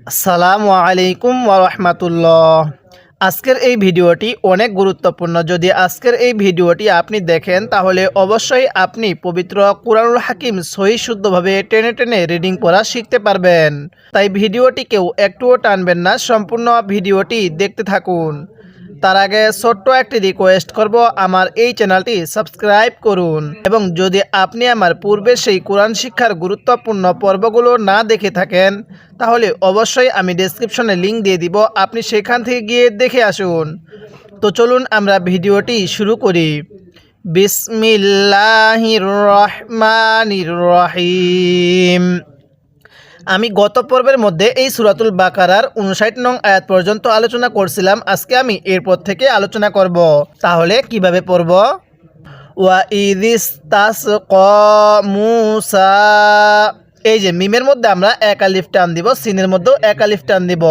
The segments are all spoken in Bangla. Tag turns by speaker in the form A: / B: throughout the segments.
A: আসসালামু আলাইকুম ওয়া রাহমাতুল্লাহ। আজকের এই ভিডিওটি অনেক গুরুত্বপূর্ণ। যদি আজকের এই ভিডিওটি আপনি দেখেন তাহলে অবশ্যই আপনি পবিত্র কুরআনুল হাকিম সহিহ শুদ্ধভাবে টেনে টেনে রিডিং পড়া শিখতে পারবেন। তাই ভিডিওটি কেউ একটুও টানবেন না, সম্পূর্ণ ভিডিওটি দেখতে থাকুন। তার আগে ছোট্ট একটি রিকোয়েস্ট করব, আমার এই চ্যানেলটি সাবস্ক্রাইব করুন এবং যদি আপনি আমার পূর্বে সেই কোরআন শিক্ষার গুরুত্বপূর্ণ পর্বগুলো না দেখে থাকেন তাহলে অবশ্যই আমি ডেসক্রিপশনে লিংক দিয়ে দিব, আপনি সেখান থেকে গিয়ে দেখে আসুন। তো চলুন আমরা ভিডিওটি শুরু করি। বিসমিল্লাহির রহমানির রহিম। আমি গত পর্বের মধ্যে এই সূরাতুল বাকারার 59 নং আয়াত পর্যন্ত আলোচনা করছিলাম। আজকে আমি এরপর থেকে আলোচনা করব। তাহলে কিভাবে পড়ব? ওয়া ইদিস্তাসকা মূসা, এই যে মিমের মধ্যে আমরা এক আলিফ টান দিব, সিনের মধ্যেও এক আলিফ টান দিব,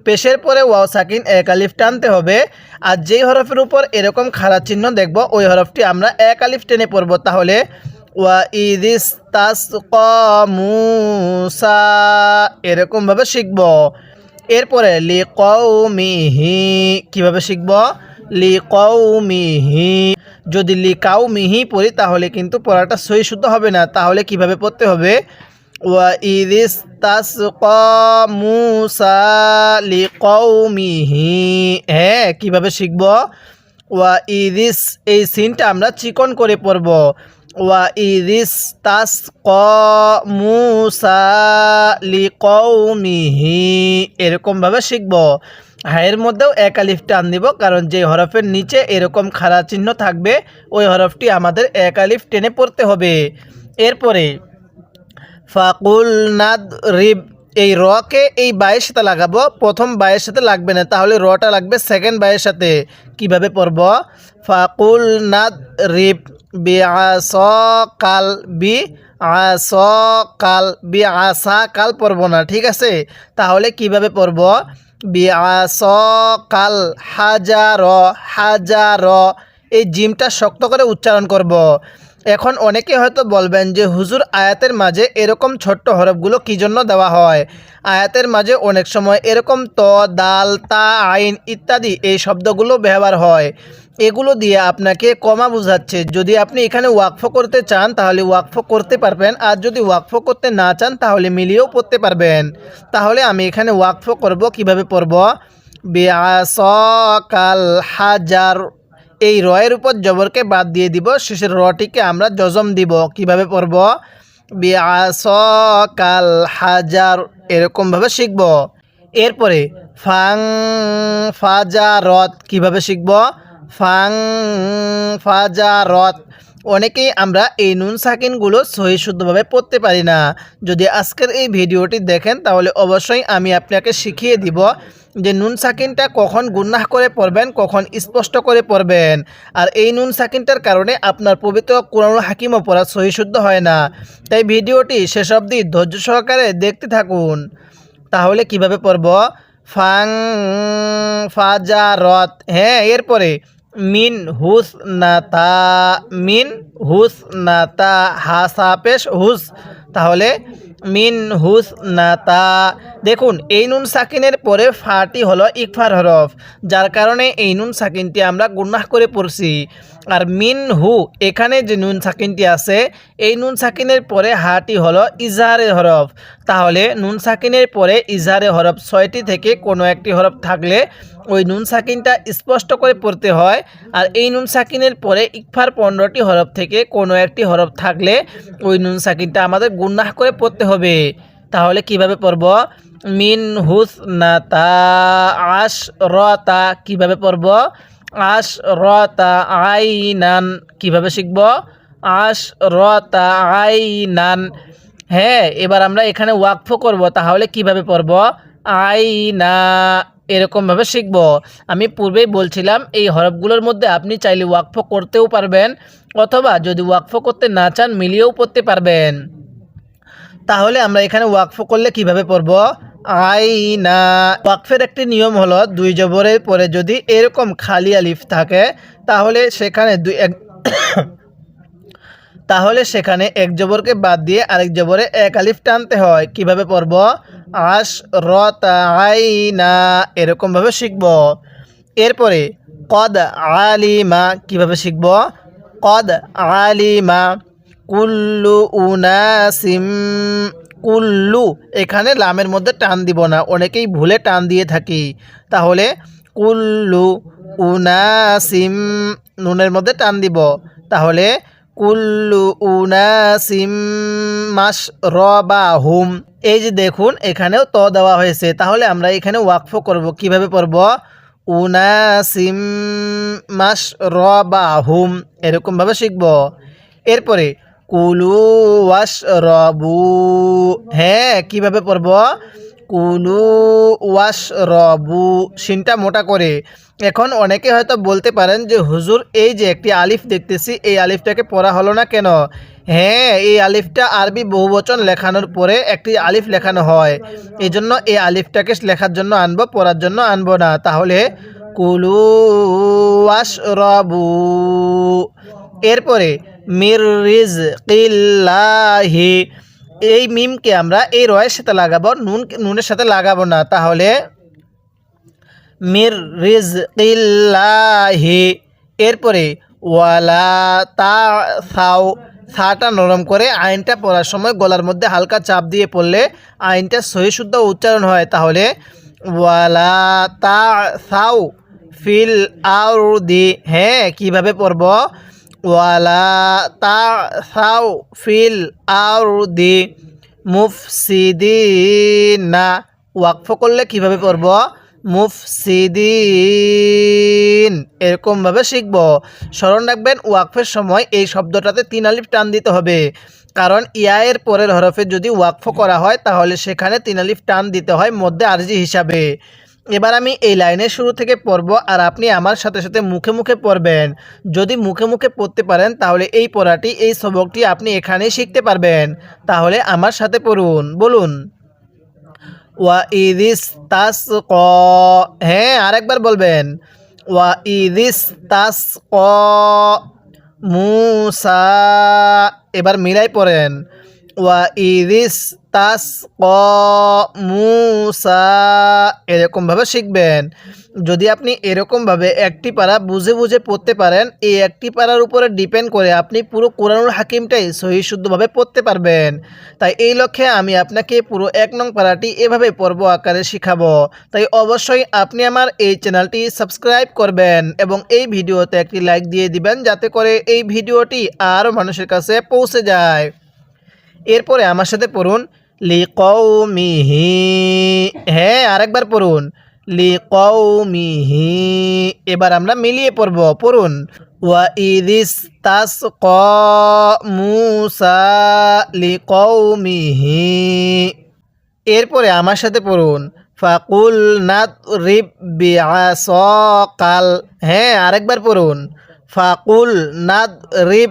A: পেশের পরে ওয়াও সাকিন এক আলিফ টানতে হবে। আর যেই হরফের উপর এরকম খাড়া চিহ্ন দেখব ওই হরফটি আমরা এক আলিফ টেনে পড়ব। তাহলে ওয়া ইদিস্তাসকা মূসা এরকমভাবে শিখব। এরপরে লিকাউমিহি কিভাবে শিখব? লিকাউমিহি, যদি লিকাউমিহি পড়ি তাহলে কিন্তু পড়াটা সহি শুদ্ধ হবে না। তাহলে কিভাবে পড়তে হবে? ওয়া ইদিস্তাসকা মূসা লিকাউমিহি। হ্যাঁ, কিভাবে শিখব? ওয়া ইদিস, এই সিনটা আমরা চিকন করে পড়ব। ওয়া ইদিস্তাসকা মূসা লিকাউমিহি এরকমভাবে শিখব। হায়ের মধ্যেও এক আলিফ টান দিব, কারণ যে হরফের নিচে এরকম খাড়া চিহ্ন থাকবে ওই হরফটি আমাদের এক আলিফ টেনে পড়তে হবে। এরপরে ফাকুল নাদরিব, এই রকে এই বায়ের সাথে লাগাবো, প্রথম বায়ের সাথে লাগবে না, তাহলে রটা লাগবে সেকেন্ড বায়ের সাথে। কিভাবে পড়ব? ফাকুল নাদরিব বিআসাকাল, বিআসাকাল, বিআসাকাল পড়ব না, ঠিক আছে? তাহলে কিভাবে পড়ব? বিআসাকাল হাজার, হাজার, এই জিমটা শক্ত করে উচ্চারণ করব। এখন অনেকে হয়তো বলবেন যে হুজুর আয়াতের মাঝে এরকম ছোট্ট হরফগুলো কী জন্য দেওয়া হয়? আয়াতের মাঝে অনেক সময় এরকম ত, দাল, তা, আইন ইত্যাদি এই শব্দগুলো ব্যবহার হয়। এগুলো দিয়ে আপনাকে কমা বোঝাচ্ছে। যদি আপনি এখানে ওয়াকফ করতে চান তাহলে ওয়াকফ করতে পারবেন, আর যদি ওয়াকফ করতে না চান তাহলে মিলিয়েও পড়তে পারবেন। তাহলে আমি এখানে ওয়াকফ করব। কিভাবে পড়ব? বিআসাকাল হাজার, এই রয়ের উপর জবরকে বাদ দিয়ে দিব, শেষের রটিকে আমরা জজম দিব। কিভাবে পড়ব? বিআসাকাল হাজার এরকমভাবে শিখব। এরপরে ফাং ফাজারত, কিভাবে শিখব? ফাং ফাজারত। অনেকেই আমরা এই নুন সাকিনগুলো সহি শুদ্ধভাবে পড়তে পারি না। যদি আজকের এই ভিডিওটি দেখেন তাহলে অবশ্যই আমি আপনাকে শিখিয়ে দিব যে নুন সাকিনটা কখন গুন্নাহ করে পড়বেন, কখন স্পষ্ট করে পড়বেন। আর এই নুন সাকিনটার কারণে আপনার পবিত্র কুরআনুল হাকিমও পড়া সহি শুদ্ধ হয় না। তাই ভিডিওটি শেষ অবধি ধৈর্য সহকারে দেখতে থাকুন। তাহলে কিভাবে পড়ব? ফাং ফাজারত। হ্যাঁ, এরপরে মিন হুসনাতা, মিন হুসনাতা, হাসা পেশ হুস, তাহলে মিন হুসনাতা। দেখুন এই নুন সাকিনের পরে ফাটি হলো ইকফার হরফ, যার কারণে এই নুন সাকিনটি আমরা গুনাহ করে পড়ছি। আর মিন হু, এখানে যে নুন সাকিনটি আছে এই নুন সাকিনের পরে হাটি হলো ইজহারের হরফ। তাহলে নুন সাকিনের পরে ইজহারের হরফ 6টি থেকে কোনো একটি হরফ থাকলে ওই নুন সাকিনটা স্পষ্ট করে পড়তে হয়। আর এই নুন সাকিনের পরে ইকফার 15টি হরফ থেকে কোনো একটি হরফ থাকলে ওই নুন সাকিনটা আমাদের গুনাহ করে পড়তে হবে। তাহলে কিভাবে পড়ব? মিন হুসনাতা আশরাতা, কিভাবে পড়ব? আশরাতা আইনান, কিভাবে শিখব? আশরাতা আইনান। হ্যাঁ, এবার আমরা এখানে ওয়াকফ করব। তাহলে কিভাবে পড়ব? আইনা এরকমভাবে শিখব। আমি পূর্বেই বলছিলাম এই হরফগুলোর মধ্যে আপনি চাইলে ওয়াকফ করতেও পারবেন, অথবা যদি ওয়াকফ করতে না চান মিলিয়েও পড়তে পারবেন। তাহলে আমরা এখানে ওয়াকফ করলে কিভাবে পড়ব? আইনা। ওয়াকফের একটি নিয়ম হলো দুই জবরের পরে যদি এরকম খালি আলিফ থাকে তাহলে সেখানে তাহলে সেখানে এক জবরকে বাদ দিয়ে আরেক জবরে এক আলিফ টানতে হয়। কিভাবে পড়ব? আশ র তা আইনা, এরকমভাবে শিখব। এরপরে কদ আলিমা, কিভাবে শিখব? কদ আলিমা কুল্লু উনাসিম, কুল্লু এখানে লামের মধ্যে টান দিব না, অনেকেই ভুলে টান দিয়ে থাকি। তাহলে কুল্লু উনাসিম, নুনের মধ্যে টান দিব। তাহলে কুল্লু উনাসিম মাশরাবাহুম। এই যে দেখুন এখানেও ত দেওয়া হয়েছে, তাহলে আমরা এখানে ওয়াকফ করব। কিভাবে পড়ব? উনাসিম মাশরাবাহুম, এরকমভাবে শিখব। এরপরে কুলু ওয়াশরাবু, হ্যাঁ কিভাবে পড়ব? কুলু ওয়াশরাবু, শিনটা মোটা করে। এখন অনেকে হয়তো বলতে পারেন যে হুজুর এই যে একটি আলিফ দেখতেছি, এই আলিফটাকে পড়া হলো না কেন? হ্যাঁ, এই আলিফটা আরবি বহুবচন লেখানোর পরে একটি আলিফ লেখানো হয়, এই জন্য এই আলিফটাকে লেখার জন্য আনবো, পড়ার জন্য আনবো না। তাহলে কুলু ওয়াশরাবু। এরপরে মির রিজকিল্লাহি, এই মিমকে আমরা এই রয়ের সাথে লাগাবো, নুনের সাথে লাগাবো না। তাহলে মির রিজকিল্লাহি। এরপরে ওয়ালা তাসাউ, সাটা নরম করে আইনটা পড়ার সময় গলার মধ্যে হালকা চাপ দিয়ে পড়লে আইনটা সহি শুদ্ধ উচ্চারণ হয়। তাহলে ওয়ালা তাসাউ ফিল আরদি, হ্যাঁ কিভাবে পড়ব? ওয়ালা তাসাউ ফিল আরদি মুফসিদিনা, ওয়াকফ করলে কিভাবে পড়ব? মুফসিদিন, এরকমভাবে শিখব। স্মরণ রাখবেন ওয়াকফের সময় এই শব্দটাতে 3 আলিফ টান দিতে হবে, কারণ ইয়ায়ের পরের হরফে যদি ওয়াকফ করা হয় তাহলে সেখানে 3 আলিফ টান দিতে হয় মধ্যে আরজি হিসাবে। এবার আমি এই লাইনের শুরু থেকে পড়ব আর আপনি আমার সাথে সাথে মুখে মুখে পড়বেন। যদি মুখে মুখে পড়তে পারেন তাহলে এই পড়াটি, এই সবকটি আপনি এখানেই শিখতে পারবেন। তাহলে আমার সাথে পড়ুন, বলুন ওয়া ইদিস তাসক, হ্যাঁ আরেকবার বলবেন ওয়া ইদিস তাসক মুসা, এবার মিলাই পড়েন ওয়া ইদিস তাসক মুসা, এরকমভাবে শিখবেন। যদি আপনি এরকমভাবে একটি পারা বুঝে বুঝে পড়তে পারেন, এই একটি পারার উপরে ডিপেন্ড করে আপনি পুরো কোরআনুল হাকিমটাই সহি শুদ্ধভাবে পড়তে পারবেন। তাই এই লক্ষ্যে আমি আপনাকে পুরো 1 নং পারাটি এভাবে পর্ব আকারে শিখাবো। তাই অবশ্যই আপনি আমার এই চ্যানেলটি সাবস্ক্রাইব করবেন এবং এই ভিডিওতে একটি লাইক দিয়ে দিবেন, যাতে করে এই ভিডিওটি আরও মানুষের কাছে পৌঁছে যায়। এরপরে আমার সাথে পড়ুন লিকৌমিহি, হ্যাঁ আরেকবার পড়ুন লিকৌমিহি। এবার আমরা মিলিয়ে পড়ব, পড়ুন ওয়া ইদিস তাসক মুসা লিকৌমিহি। এরপরে আমার সাথে পড়ুন ফাকুল নাদরিব বিআসাকাল, হ্যাঁ আরেকবার পড়ুন ফাকুল নাদরিব।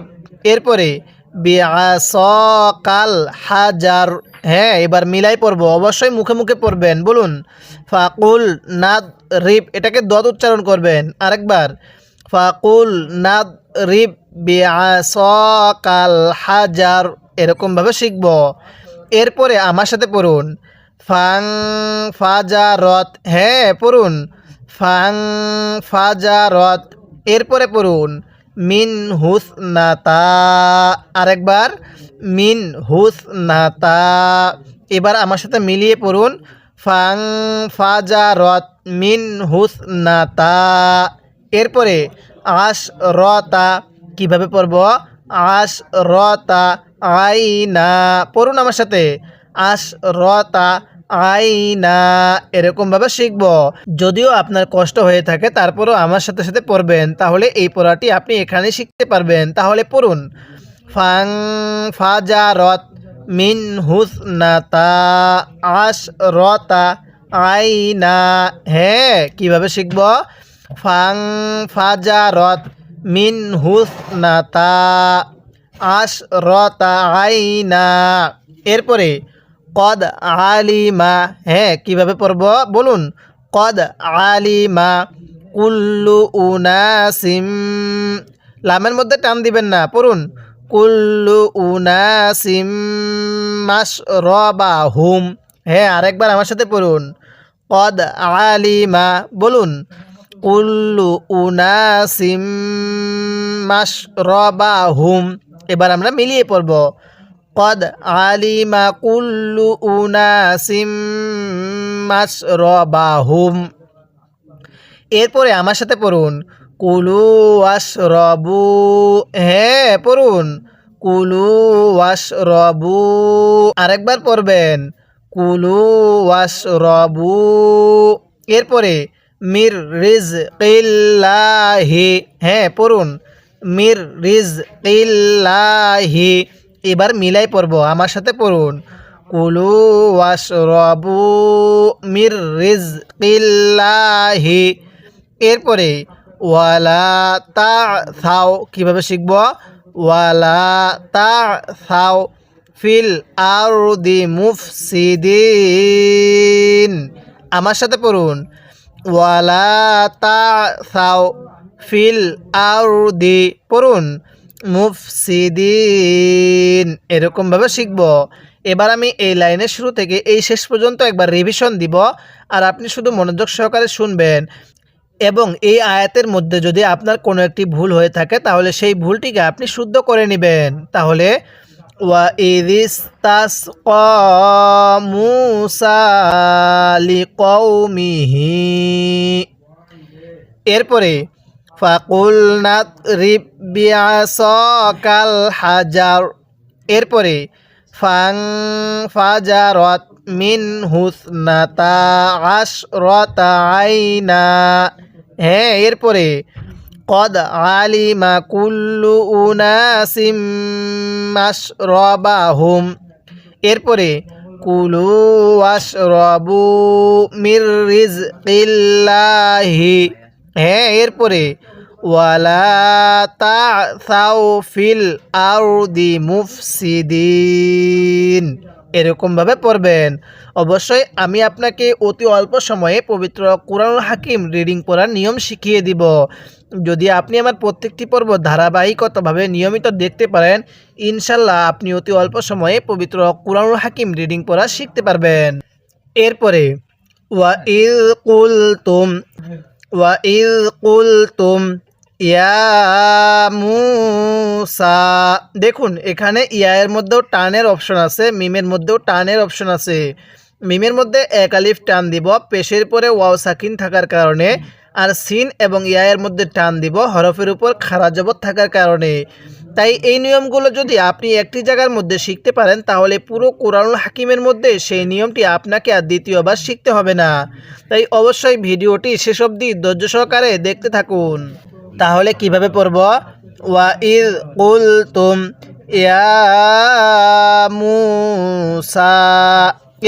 A: এরপরে বিআসাকাল হাজার, হ্যাঁ এবার মিলাই পড়ব, অবশ্যই মুখে মুখে পড়বেন। বলুন ফাকুল নাদরিব, এটাকে দদ উচ্চারণ করবেন। আরেকবার ফাকুল নাদরিব বিআসাকাল হাজার, এরকমভাবে শিখব। এরপরে আমার সাথে পড়ুন ফাং ফাজারত, হ্যাঁ পড়ুন ফাং ফাজারত। এরপরে পড়ুন মিন হুসনাতা, আরেকবার মিন হুসনাতা। এবার আমার সাথে মিলিয়ে পড়ুন ফাং ফাজারত মিন হুসনাতা। এরপরে আশ রতা, কিভাবে পড়ব? আশ রতা আইনা, পড়ুন আমার সাথে আশ রতা আইনা, এরকমভাবে শিখব। যদিও আপনার কষ্ট হয়ে থাকে তারপরও আমার সাথে সাথে পড়বেন, তাহলে এই পড়াটি আপনি এখানে শিখতে পারবেন। তাহলে পড়ুন ফাং ফাজারত মিন হুসনাতা আশ রতা আইনা, হ্যাঁ কিভাবে শিখব? ফাং ফাজারত মিন হুসনাতা আশ রতা আইনা। এরপরে কদ আলিমা, হ্যাঁ কিভাবে পড়ব? বলুন কদ আলিমা কুল্লু উনাসিম, লামের মধ্যে টান দিবেন না, পড়ুন কুল্লু উনাসিম মাশরাবাহুম। হ্যাঁ, আরেকবার আমার সাথে পড়ুন। কদ আলিমা, বলুন। কুল্লু উনাসিম মাশরাবাহুম। এবার আমরা মিলিয়ে পড়ব। কদ আলিমা কুল্লু উনাসিম মাশরাবাহুম। এরপরে আমার সাথে পড়ুন। কুলু ওয়াশরাবু। হ্যাঁ, পড়ুন। কুলু ওয়াশরাবু। আরেকবার পড়বেন। কুলু ওয়াশরাবু। এরপরে মির রিজকিল্লাহি। হ্যাঁ, পড়ুন। মির রিজকিল্লাহি। এবার মিলাই পড়ব, আমার সাথে পড়ুন। কুলু ওয়াশরাবু মির রিজকিল্লাহি। এরপরে ওয়ালা তা'সাও, কিভাবে শিখব? ওয়ালা তা'সাও ফিল আরদি মুফসিদিন। আমার সাথে পড়ুন। ওয়ালা তা'সাও ফিল আরদি, পড়ুন, মুফসিদিন। এরকমভাবে শিখব। এবার আমি এই লাইনের শুরু থেকে এই শেষ পর্যন্ত একবার রিভিশন দিব, আর আপনি শুধু মনোযোগ সহকারে শুনবেন। এবং এই আয়াতের মধ্যে যদি আপনার কোনো একটি ভুল হয়ে থাকে তাহলে সেই ভুলটিকে আপনি শুদ্ধ করে নেবেন। তাহলে ওয়া ইযিস্তাসকা মূসা লিকওমিহি। এরপরে ফাকুলনা ইদরিব বিআসাকাল হাজার। এরপরে ফাজারাত মিনহু ইসনাতা আশরাতা আইনা। হ্যাঁ, এরপরে কদ আলিমা কুল্লু উনাসিম মাশরাবাহুম। এরপরে কুলু ওয়াশরাবু মির রিজকিল্লাহি। হ্যাঁ, এরপরে ওয়ালা তা'সাও ফিল আরদি মুফসিদিন। এরকমভাবে পড়বেন। অবশ্যই আমি আপনাকে অতি অল্প সময়ে পবিত্র কুরআনুল হাকিম রিডিং পড়ার নিয়ম শিখিয়ে দিব। যদি আপনি আমার প্রত্যেকটি পর্ব ধারাবাহিকতাভাবে নিয়মিত দেখতে পারেন, ইনশাল্লাহ আপনি অতি অল্প সময়ে পবিত্র কুরআনুল হাকিম রিডিং পড়া শিখতে পারবেন। এরপরে ওয়া ইয কুলতুম ইয়া মূসা। দেখুন, এখানে ইয়া এর মধ্যেও টানের অপশন আছে, মিমের মধ্যেও টানের অপশন আছে। মিমের মধ্যে এক আলিফ টান দিব পেশের পরে ওয়াও সাকিন থাকার কারণে, আর সিন এবং ইয়া এর মধ্যে টান দিব হরফের উপর খাড়া জবর থাকার কারণে। তাই এই নিয়মগুলো যদি আপনি একটি জায়গার মধ্যে শিখতে পারেন তাহলে পুরো কুরআনুল হাকিমের মধ্যে সেই নিয়মটি আপনাকে আর দ্বিতীয়বার শিখতে হবে না। তাই অবশ্যই ভিডিওটি শেষ অবধি ধৈর্য সহকারে দেখতে থাকুন। তাহলে কিভাবে পড়ব? ওয়া ইয কুলতুম ইয়া মূসা।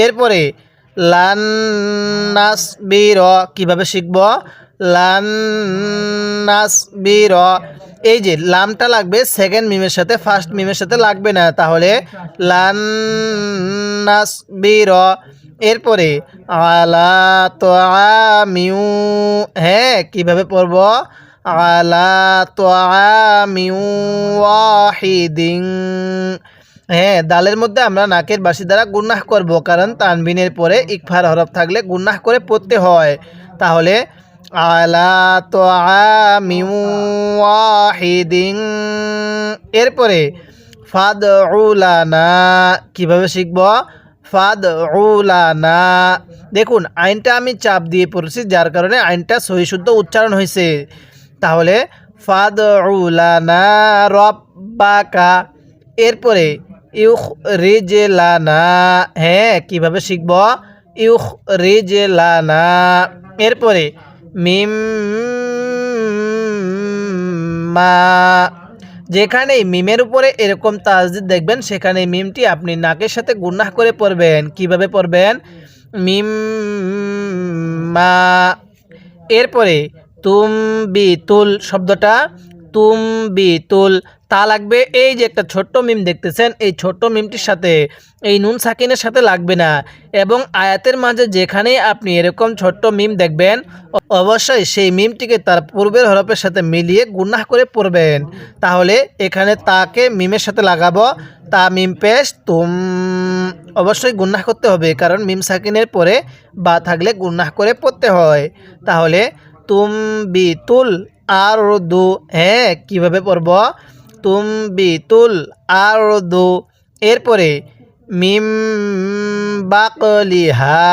A: এরপরে লান নাসবির, কিভাবে শিখব? লান নাসবির। এই যে লামটা লাগবে সেকেন্ড মিমের সাথে, ফার্স্ট মিমের সাথে লাগবে না। তাহলে লান নাসবির। এরপরে আলা তাআমিউ। হ্যাঁ, কিভাবে পড়ব? আলা তাআমিউ ওয়াহিদিন। হ্যাঁ, দালের মধ্যে আমরা নাকের বাসি দ্বারা গুন্নাহ করব, কারণ তানবিনের পরে ইকফার হরফ থাকলে গুন্নাহ করে পড়তে হয়। তাহলে আলা তাআমিউ ওয়াহিদিন। এরপরে ফাদউ লানা, কিভাবে শিখব? ফাদউ লানা। দেখুন, আইনটা আমি চাপ দিয়ে পড়েছি, যার কারণে আইনটা সহি শুদ্ধ উচ্চারণ হয়েছে। তাহলে ফাদউ লানা রব্বাকা। এরপরে ইউখরিজ লানা। হ্যাঁ, কিভাবে শিখব? ইউখরিজ লানা। এরপরে মিম মা। যেখানে মিমের উপরে এরকম তাসদিদ দেখবেন সেখানে মিমটি আপনি নাকের সাথে গুন্নাহ করে পড়বেন। কিভাবে পড়বেন? মিম মা। এরপরে তুম বিতুল শব্দটা তুম বিতুল তা লাগবে। এই যে একটা ছোট্ট মিম দেখতেছেন, এই ছোট্ট মিমটির সাথে এই নুন সাকিনের সাথে লাগবে না। এবং আয়াতের মাঝে যেখানেই আপনি এরকম ছোট্ট মিম দেখবেন অবশ্যই সেই মিমটিকে তার পূর্বের হরফের সাথে মিলিয়ে গুনাহ করে পড়বেন। তাহলে এখানে তাকে মিমের সাথে লাগাবো, তা মিম পেশ তুম, অবশ্যই গুনাহ করতে হবে কারণ মিম সাকিনের পরে বা থাকলে গুনাহ করে পড়তে হয়। তাহলে তুম বিতুল আর দু, হ্যাঁ কীভাবে পড়ব? তুম বিতুল আর দু, এরপরে মিম বাকলিহা।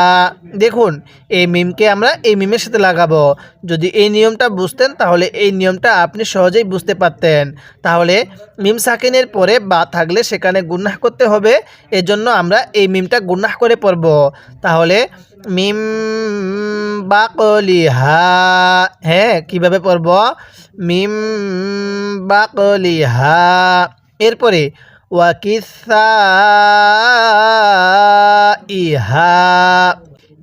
A: দেখুন এই মিমকে আমরা এই মিমের সাথে লাগাবো। যদি এই নিয়মটা বুঝতেন তাহলে এই নিয়মটা আপনি সহজেই বুঝতে পারতেন। তাহলে মিম সাকিনের পরে বা থাকলে সেখানে গুনাহ করতে হবে, এজন্য আমরা এই মিমটা গুনাহ করে পড়ব। তাহলে মিম বাকলিহা, হ্যাঁ কীভাবে পড়ব? মিম বাকলিহা। এরপরে ওয়াকিসা-ইহা।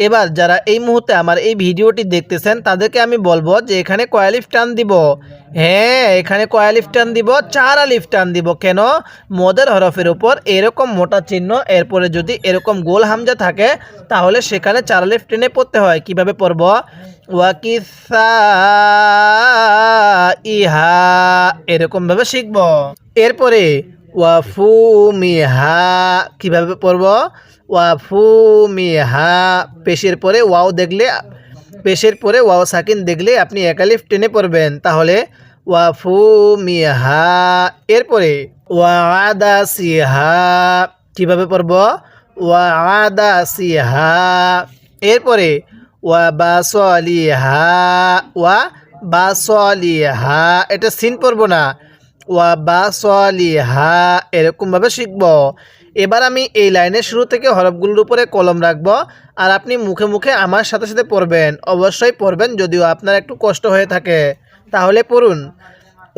A: এবার যারা এই মুহূর্তে আমার এই ভিডিওটি দেখতেছেন তাদেরকে আমি বলবো যে এখানে কয় আলিফ টান দিব? হ্যাঁ এখানে কয় আলিফ টান দিব? 4 আলিফ টান দিব। কেন? মদের হরফের উপর এরকম মোটা চিহ্ন, এরপরে যদি এরকম গোল হামজা থাকে তাহলে সেখানে 4 আলিফ টেনে পড়তে হয়। কিভাবে পড়ব? ওয়াকিসা-ইহা, এরকমভাবে শিখব। এরপরে ওয়াফুমিহা, কিভাবে পড়ব? ওয়াফুমিহা, পেশের পরে ওয়াও দেখলে, পেশের পরে ওয়াও সাকিন দেখলে আপনি এক আলিফ টেনে পড়বেন। তাহলে ওয়াফুমিহা। এরপরে ওয়াদাসিহা, কিভাবে পড়ব? ওয়াদাসিহা। এরপরে ওয়াবাসলিহা, ওয়াবাসলিহা, এটা সিন পড়ব না, ওয়াবাসলিহা, এরকমভাবে শিখব। এবার আমি এই লাইনের শুরু থেকে হরফগুলোর উপরে কলম রাখব আর আপনি মুখে মুখে আমার সাথে সাথে পড়বেন। অবশ্যই পড়বেন, যদিও আপনার একটু কষ্ট হয়ে থাকে। তাহলে পড়ুন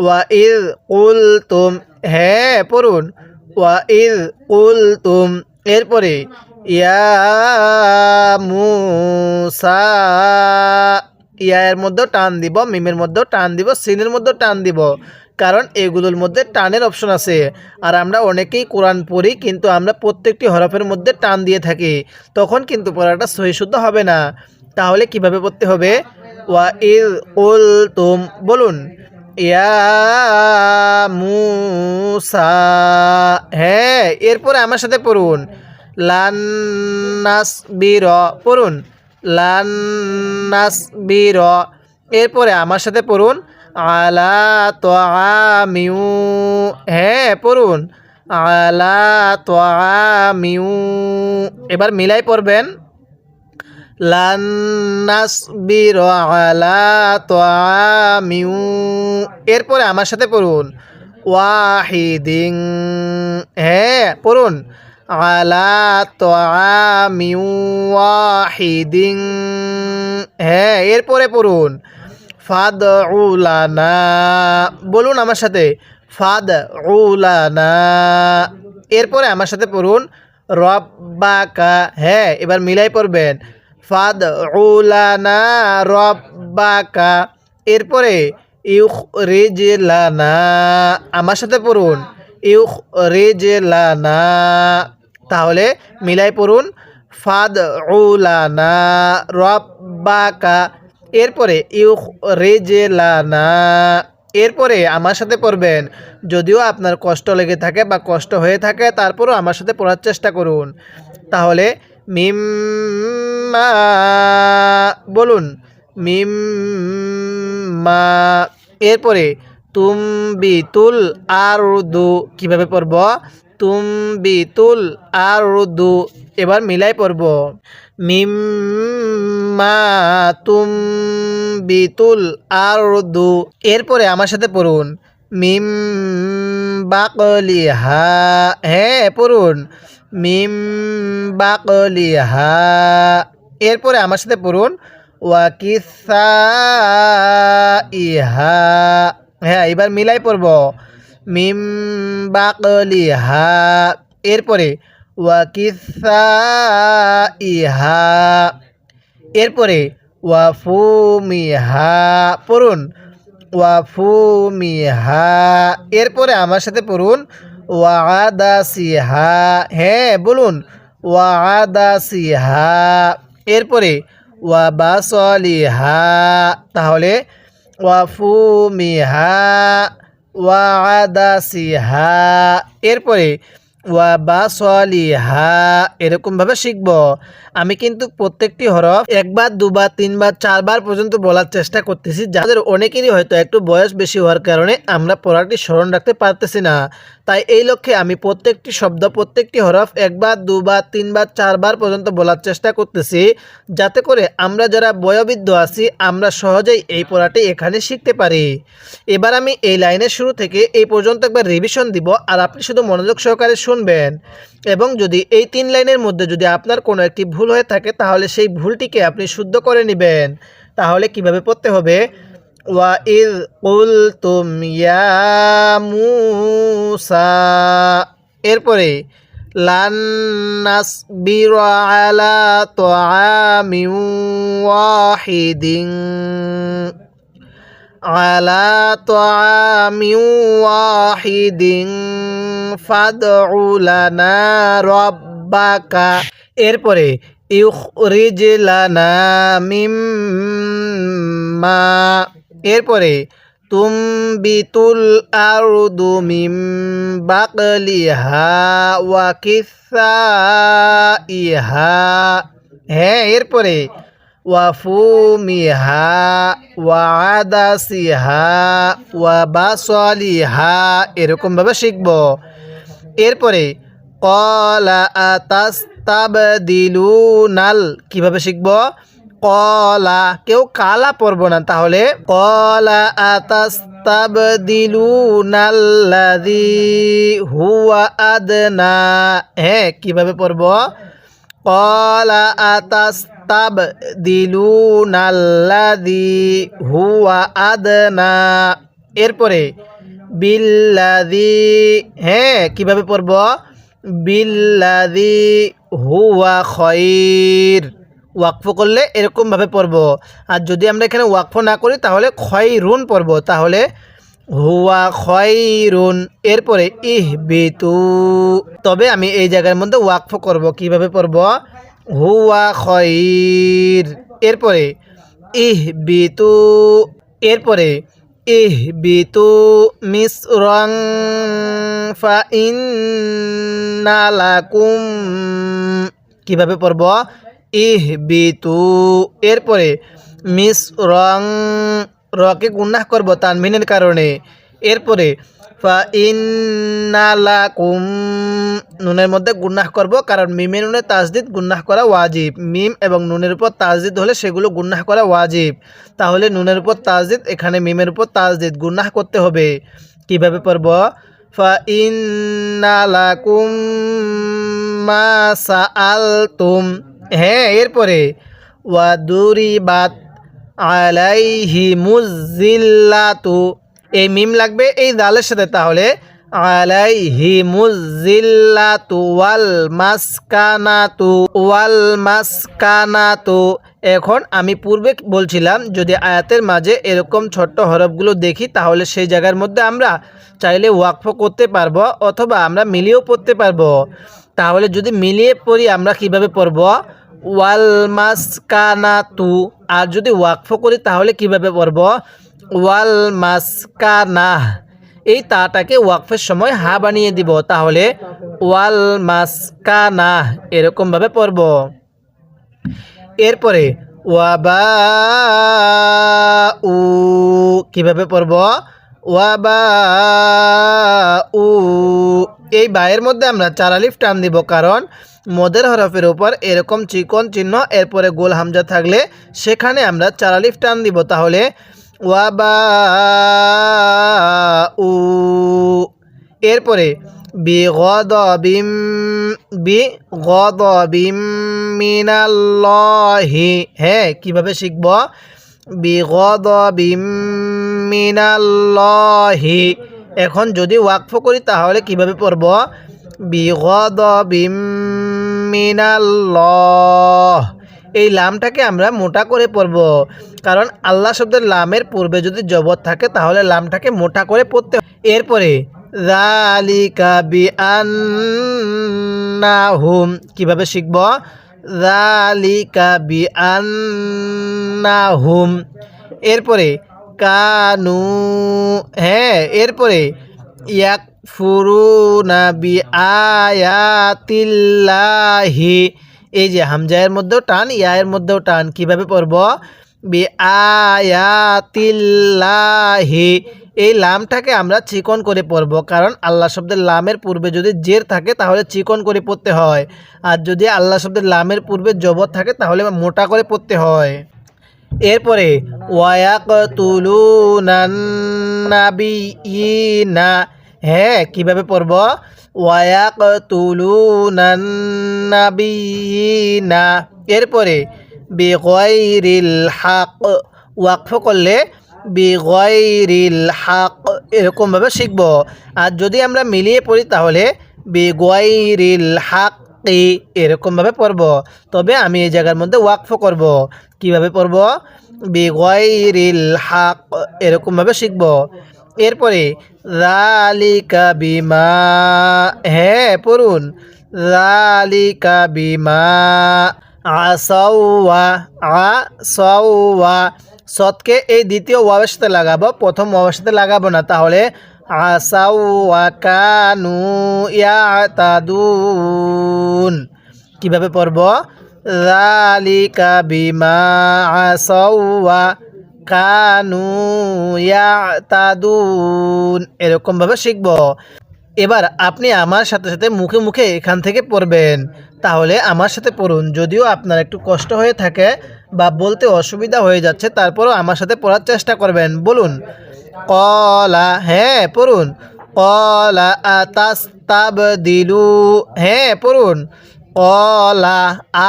A: ওয়াইদ কুলতুম, হ্যাঁ পড়ুন ওয়াইদ কুলতুম। এরপরে ইয়া মুসা, ইয়া এর মধ্যেও টান দিব, মিমের মধ্যেও টান দিব, সিনের মধ্যেও টান দিব, কারণ এগুলোর মধ্যে টানের অপশন আছে। আর আমরা অনেকেই কোরআন পড়ি কিন্তু আমরা প্রত্যেকটি হরফের মধ্যে টান দিয়ে থাকি, তখন কিন্তু পড়াটা সহি শুদ্ধ হবে না। তাহলে কিভাবে পড়তে হবে? ওয়াইদ কুলতুম, বলুন ইয়া মুসা, হ্যাঁ এরপরে আমার সাথে পড়ুন লান নাসবির, পড়ুন লান নাসবির। এরপরে আমার সাথে পড়ুন আলা তাআমিউ, হ্যাঁ পড়ুন আলা তাআমিউ। এবার মিলাই পড়বেন লান নাসবির আলা তাআমিউ। এরপরে আমার সাথে পড়ুন ওয়াহিদিন, হ্যাঁ পড়ুন আলা তাআমিউ ওয়াহিদিন, হ্যাঁ এরপরে পড়ুন ফাদউ লানা, বলুন আমার সাথে ফাদউ লানা। এরপরে আমার সাথে পড়ুন রব্বাকা, হ্যাঁ এবার মিলাই পড়বেন ফাদউ লানা রব্বাকা। এরপরে ইউখরিজ লানা, আমার সাথে পড়ুন ইউখরিজ লানা। তাহলে মিলাই পড়ুন ফাদউ লানা রব্বাকা, এরপরে ইউখরিজ লানা। এরপরে আমার সাথে পড়বেন, যদিও আপনার কষ্ট লেগে থাকে বা কষ্ট হয়ে থাকে তারপরও আমার সাথে পড়ার চেষ্টা করুন। তাহলে মিম্মা, বলুন মিম্মা। এরপরে তুমবিতুল আরদু, কিভাবে পড়ব? তুমবিতুল আরদু, এবার মিলাই পড়ব মিম্মা তুমবিতুল আরদু। এরপরে আমার সাথে পড়ুন মিম বাকলিহা, হ্যাঁ পড়ুন মিম বাকলিহা। এরপরে আমার সাথে পড়ুন ওয়াকিসা-ইহা, হ্যাঁ এবার মিলাই পড়ব মিম বাকলিহা। এরপরে ওয়াকিসা-ইহা। এরপরে ওয়াফুমিহা, পড়ুন ওয়াফুমিহা। এরপরে আমার সাথে পড়ুন ওয়াদাসিহা। হ্যাঁ বলুন ওয়াদাসিহা। এরপরে ওয়াবাসলিহা। তাহলে ওয়াফুমিহা ওয়াদাসিহা। এরপরে ওয়াবাসলিহা। এরকমভাবে শিখব। আমি কিন্তু প্রত্যেকটি হরফ একবার দুবার তিনবার চারবার পর্যন্ত বলার চেষ্টা করতেছি। যাদের অনেকেরই হয়তো একটু বয়স বেশি হওয়ার কারণে আমরা পড়াটি স্মরণ রাখতে পারতেছি না। তাই এই লক্ষ্যে আমি প্রত্যেকটি শব্দ প্রত্যেকটি হরফ একবার দুবার তিনবার চারবার পর্যন্ত বলার চেষ্টা করতেছি, যাতে করে আমরা যারা বয়োবৃদ্ধ আছি আমরা সহজেই এই পড়াটি এখানে শিখতে পারি। এবার আমি এই লাইনের শুরু থেকে এই পর্যন্ত একবার রিভিশন দিব, আর আপনি শুধু মনোযোগ সহকারে শুনবেন। এবং যদি এই 3 লাইনের মধ্যে যদি আপনার কোনো একটি ভুল হয়ে থাকে তাহলে সেই ভুলটিকে আপনি শুদ্ধ করে নেবেন। তাহলে কিভাবে পড়তে হবে? ওয়াইদ কুলতুম ইয়া মূসা। এরপরে লান নাসবিরা আলা তাআমিন ওয়াহিদিন আলা তাআমিন ওয়াহিদিন ফাদউ লানা রাব্বাকা। এরপরে ইউখরিজ লানা মিম্মা। এরপরে তুমবিতুল আরদু মিম বাকলিহা ওয়া কিসাইহা। হ্যাঁ এরপরে ওয়াফুমিহা ওয়াদাসিহা ওয়াবাসলিহা। এরকমভাবে শিখব। এরপরে ক্বালা আতাস্তাবদিলুনাল। কিভাবে শিখব? ক্বালা, কেউ কালা পড়ব না। তাহলে ক্বালা আতাস্তাবদিলুনাল্লাযী হুয়া আদনা। হ্যাঁ কিভাবে পড়ব? ক্বালা আতাস্তাবদিলুনাল্লাযী হুয়া আদনা। এরপরে বিল্লাযী। হ্যাঁ কিভাবে পড়ব? বিল্লাযী হুয়া খায়র। ওয়াকফ করলে এরকমভাবে পড়ব। আর যদি আমরা এখানে ওয়াকফ না করি তাহলে খয়রুন পড়ব। তাহলে হুয়া খয়রুন। এরপরে ইহবিতু। তবে আমি এই জায়গার মধ্যে ওয়াকফ করব। কিভাবে পড়ব? হুয়া খয়র। এরপরে ইহবিতু। এরপরে ইহবিতু মিসরান ফাইন্না লাকুম। কিভাবে পড়ব? ইহবিতু। এরপরে মিসরান, রকে গুনাহ করব তানবিনের কারণে। এরপরে ফাইন্না লাকুম, নুনের মধ্যে গুনাহ করব কারণ মিমে নুনে তাসদিদ গুনাহ করা ওয়াজিব। মিম এবং নুনের উপর তাসদিদ হলে সেগুলো গুনাহ করা ওয়াজিব। তাহলে নুনের উপর তাসদিদ, এখানে মিমের উপর তাসদিদ, গুনাহ করতে হবে। কিভাবে পড়ব? ফাইন্না লাকুম মা সাআলতুম। হ্যাঁ এরপরে ওয়াদুরিবাত আলাইহিমুজ জিল্লাতু। এই মিম লাগবে এই দালের সাথে। তাহলে আলাইহিমুজ জিল্লাতু ওয়াল মাসকানাতু ওয়াল মাসকানাতু। এখন আমি পূর্বে বলছিলাম যদি আয়াতের মাঝে এরকম ছোট্ট হরফগুলো দেখি তাহলে সেই জায়গার মধ্যে আমরা চাইলে ওয়াকফ করতে পারবো অথবা আমরা মিলিয়েও পড়তে পারবো। তাহলে যদি মিলিয়ে পড়ি আমরা কিভাবে পড়ব? ওয়াল মাসকানাতু। আর যদি ওয়াকফ করি তাহলে কিভাবে পড়ব? ওয়াল মাসকানাহ। এই তাটাকে ওয়াকফের সময় হা বানিয়ে দিব। তাহলে ওয়াল মাসকানাহ এরকমভাবে পড়ব। এরপরে ওয়াবাউ। কিভাবে পড়ব? ওয়াবাউ। এই বায়ের মধ্যে আমরা 4 আলিফ টান দিব, কারণ মদের হরফের উপর এরকম চিকন চিহ্ন এরপরে গোল হামজা থাকলে সেখানে আমরা 4 আলিফ টান দিব। তাহলে ওয়াবাউ। এরপরে বিগদাবিম মিনাল্লাহি। হ্যাঁ কিভাবে শিখব? বিগদাবিম মিনাল্লাহি। এখন যদি ওয়াকফ করি তাহলে কিভাবে পড়ব? বিগদাবিম মিনাল্লাহ। এই লামটাকে আমরা মোটা করে পড়ব, কারণ আল্লাহ শব্দের লামের পূর্বে যদি জবর থাকে তাহলে লামটাকে মোটা করে পড়তে হয়। এরপরে যালিকা বিআন্নাহুম কিভাবে শিখব? যালিকা বিআন্নাহুম। এরপরে কানু, হ্যাঁ, এরপরে ইয়াকফুরুনা বিআয়াতিল্লাহি, এই যে হামজায়ের মধ্যেও টান, ইয়ায়ের মধ্যেও টান, কিভাবে পড়ব? বিআয়াতিল্লাহি। এই লামটাকে আমরা চিকন করে পড়ব, কারণ আল্লাহ শব্দের লামের পূর্বে যদি জের থাকে তাহলে চিকন করে পড়তে হয়, আর যদি আল্লাহ শব্দের লামের পূর্বে জবর থাকে তাহলে মোটা করে পড়তে হয়। এরপরে ওয়ায়াকতুলুনান নাবিয়িনা, হ্যাঁ, কিভাবে পড়ব? ওয়ায়াকতুলুনান নাবিয়িনা। এরপরে বিগয়রিল হক, ওয়াকফ করলে বিগয়রিল হক, এরকমভাবে শিখব। আর যদি আমরা মিলিয়ে পড়ি তাহলে বিগয়রিল হক এরকমভাবে পড়ব। তবে আমি এই জায়গার মধ্যে ওয়াকফ করব। কিভাবে পড়ব? বিগয়রিল হক, এরকমভাবে শিখব। এরপরে যালিকা বিমা, হ্যাঁ পড়ুন, যালিকা বিমা আসাওয়া, আসাওয়া, সৎকে এই দ্বিতীয় ওয়াওয়ের সাথে লাগাবো, প্রথম ওয়াওয়ের সাথে লাগাবো না, তাহলে আসাওয়া কানু ইয়াতাদুন। কিভাবে পড়ব? যালিকা বিমা আসাওয়া কানু ইয়াতাদুন, এরকমভাবে শিখব। এবার আপনি আমার সাথে সাথে মুখে মুখে এখান থেকে পড়বেন, তাহলে আমার সাথে পড়ুন। যদিও আপনার একটু কষ্ট হয়ে থাকে বা বলতে অসুবিধা হয়ে যাচ্ছে, তারপরও আমার সাথে পড়ার চেষ্টা করবেন। বলুন কলা, হ্যাঁ পড়ুন, কলা আতাস্তাবদিলু, হ্যাঁ পড়ুন, কলা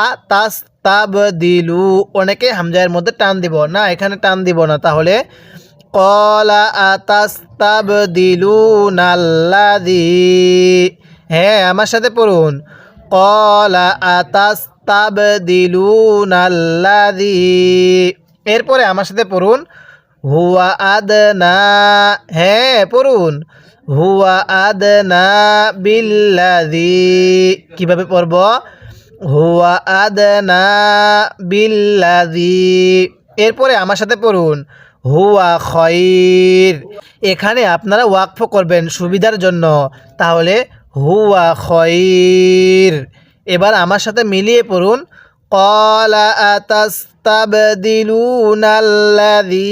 A: আতাস্তাবদিলু। অনেকে হামজায়ের মধ্যে টান দিব না, এখানে টান দিব না, তাহলে কলা আতাস্তাবদিলুনাল্লাযী, হ্যাঁ আমার সাথে পড়ুন, কলা আতাস্তাবদিলুনাল্লাযী। এরপরে আমার সাথে পড়ুন হুয়া আদনা, হ্যাঁ পড়ুন, হুয়া আদনা বিল্লাযী। কিভাবে পড়ব? হুয়া আদনা বিল্লাযী। এরপরে আমার সাথে পড়ুন হুয়া খয়র। এখানে আপনারা ওয়াকফ করবেন সুবিধার জন্য, তাহলে হুয়া খয়র। এবার আমার সাথে মিলিয়ে পড়ুন ক্বালা আতাস্তাবদিলুনাল্লাযী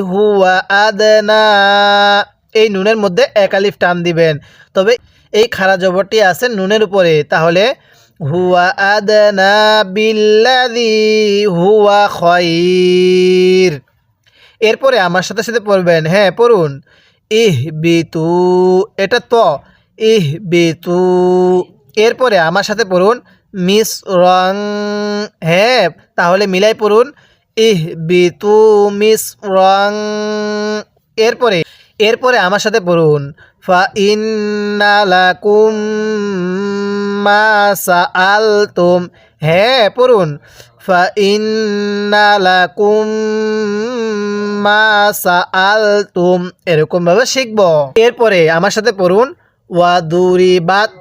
A: হুয়া আদনা। এই নুনের মধ্যে এক আলিফ টান দিবেন, তবে এই খাড়া জবরটি আছে নুনের উপরে, তাহলে হুয়া আদনা বিল্লাযী হুয়া খয়র। এরপরে আমার সাথে সাথে পড়বেন, হ্যাঁ পড়ুন ইহবিতু, এটা তো, ইহবিতু। এরপরে আমার সাথে পড়ুন মিসরং, হ্যাঁ তাহলে মিলাই পড়ুন ইহবিতু মিসরং। এরপরে এরপরে আমার সাথে পড়ুন ফা ইন্না লাকুম মা সাআলতুম, হ্যাঁ পড়ুন ফা ইন্না লাকুম মা সাআলতুম, এরকমভাবে শিখব। এরপরে আমার সাথে পড়ুন ওয়াদুরিবাত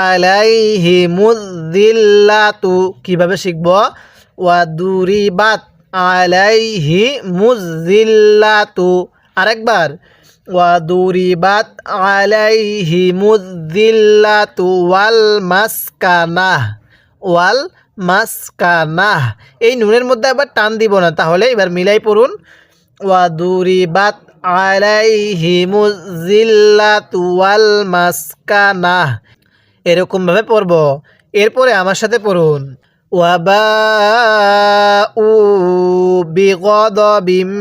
A: আলাইহিমুয যিল্লাতু। কিভাবে শিখব? ওয়াদুরিবাত আলাইহিমুয যিল্লাতু। আরেকবার ওয়াদুরিবাত আলাইহিমুয যিল্লাতু ওয়াল মাসকানাহ, ওয়াল মাসকানাহ। এই নুনের মধ্যে আবার টান দিব না, তাহলে এবার মিলাই পড়ুন ওয়াদুরিবাত আলাইহিমুয যিল্লাতু ওয়াল মাসকানাহ, এরকমভাবে পড়ব। এরপরে আমার সাথে পড়ুন ওয়াবাউ বিগদাবিম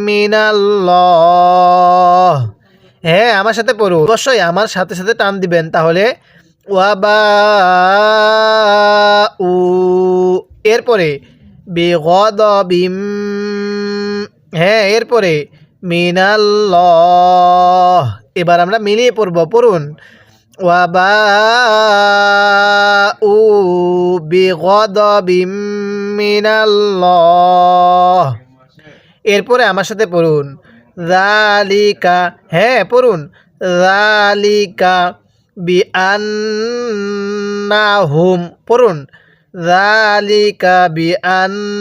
A: মিনাল্লাহ, হ্যাঁ আমার সাথে পড়ুন, অবশ্যই আমার সাথে সাথে টান দিবেন, তাহলে ওয়াবাউ। এরপরে বিগদাবিম, হ্যাঁ এরপরে মিনাল্লাহ। এবার আমরা মিলিয়ে পড়ব, পড়ুন ওয়াবাউ বিগদাবিম মিনাল্লাহ। এরপরে আমার সাথে পড়ুন যালিকা, হ্যাঁ পড়ুন যালিকা বিআন্নাহুম, পড়ুন যালিকা বিআন্নাহুম।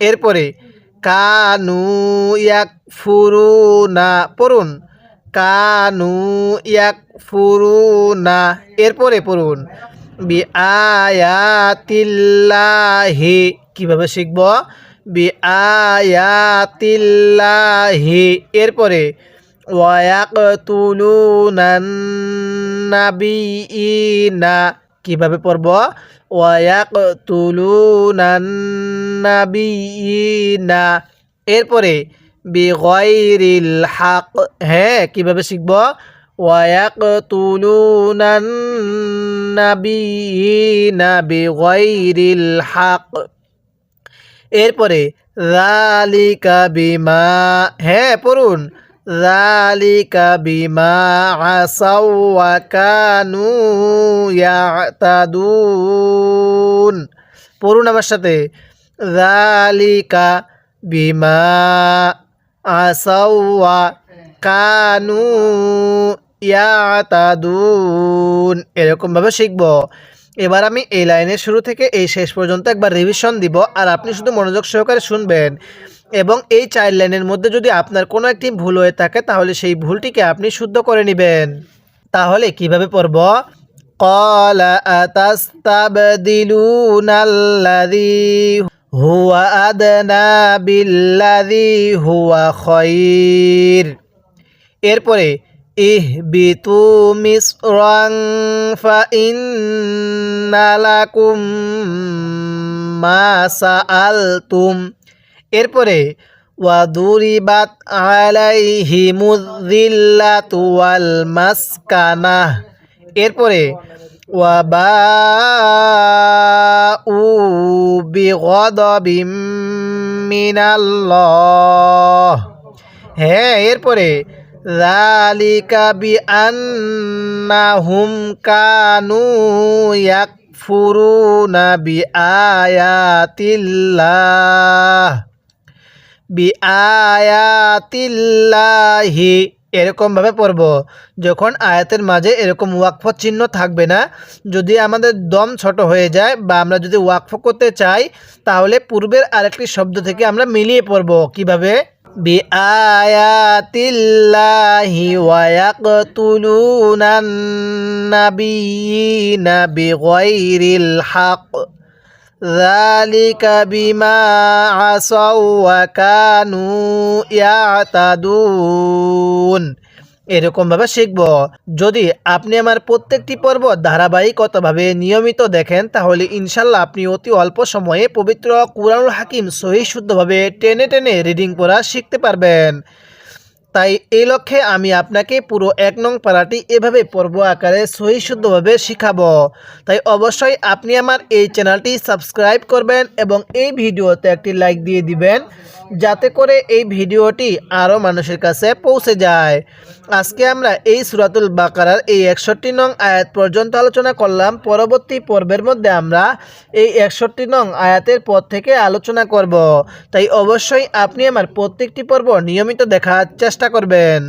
A: এরপরে কানু ইয়াকফুরুনা, পড়ুন কানু ইয়াকফুরুনা। এরপরে পড়ুন বিআয়াতিল্লাহি, কিভাবে শিখব বিআয়াতিল্লাহি। এরপরে ওয়ায়াকতুলুনান নাবিয়িনা, কিভাবে পড়ব ওয়ায়াকতুলুনান নাবিয়িনা। এরপরে বিগাইরিল হক, হ্যাঁ কিভাবে শিখব ওয়ায়াকতুলুনান নাবিয়িনা বিগাইরিল হক। এরপরে যালিকা বিমা, হ্যাঁ পড়ুন যালিকা বিমা আসাউ ওয়া কানু ইয়াতাদুন। পড়ুন আমার সাথে যালিকা বিমা আসাউ ওয়া কানু ইয়াতাদুন। এরকমভাবে শিখব। এবার আমি এই লাইনের শুরু থেকে এই শেষ পর্যন্ত একবার রিভিশন দিব, আর আপনি শুধু মনোযোগ সহকারে শুনবেন। এবং এই 4 লাইনের মধ্যে যদি আপনার কোনো একটি ভুল হয়ে থাকে তাহলে সেই ভুলটিকে আপনি শুদ্ধ করে নেবেন। তাহলে কিভাবে পড়ব ক্বালা আতাস্তাবদিলুনাল্লাযী হুয়া আদনা বিল্লাযী হুয়া খায়র। এরপরে ইহবিতু মিসরান ফাইন্না লাকুম মা সাআলতুম। এরপরে ওয়াদুরিবাত আলাইহিমুযিল্লাতু ওয়াল মাসকানাহ। এরপরে ওয়াবাউ বিগদাবিম মিনাল্লাহ, হ্যাঁ এরপরে যালিকা বিআন্নাহুম কানু ইয়াকফুরুনা বিআয়াতিল্লাহ বিআয়াতিল্লাহি। এরকমভাবে পড়ব যখন আয়াতের মাঝে এরকম ওয়াকফ চিহ্ন থাকবে না। যদি আমাদের দম ছোট হয়ে যায় বা আমরা যদি ওয়াকফ করতে চাই তাহলে পূর্বের আরেকটি শব্দ থেকে আমরা মিলিয়ে পড়ব। কিভাবে বিআয়াতিল্লাহি ওয়া ইয়াকতুলুনান নাবিয়িনা বিগাইরিল হক যালিকা বিমা আসাউ ওয়া কানু ইয়াতাদুন। এরকমভাবে শিখব। যদি আপনি আমার প্রত্যেকটি পর্ব ধারাবাহিকতাভাবে নিয়মিত দেখেন তাহলে ইনশাল্লাহ আপনি অতি অল্প সময়ে পবিত্র কুরআনুল হাকিম সহিহ শুদ্ধভাবে টেনে টেনে রিডিং পড়া শিখতে পারবেন। তাই এই লক্ষ্যে আমি আপনাকে পুরো 1 নং পারাটি এভাবে পর্ব আকারে সহিহ শুদ্ধভাবে শিখাবো। তাই অবশ্যই আপনি আমার এই চ্যানেলটি সাবস্ক্রাইব করবেন এবং এই ভিডিওতে একটি লাইক দিয়ে দিবেন যাতে করে এই ভিডিওটি আরও মানুষের কাছে পৌঁছে যায়। আজকে আমরা এই সূরাতুল বাকারার এই 61 নং আয়াত পর্যন্ত আলোচনা করলাম। পরবর্তী পর্বের মধ্যে আমরা এই 61 নং আয়াতের পর থেকে আলোচনা করব। তাই অবশ্যই আপনি আমার প্রত্যেকটি পর্ব নিয়মিত দেখার চেষ্টা করবেন।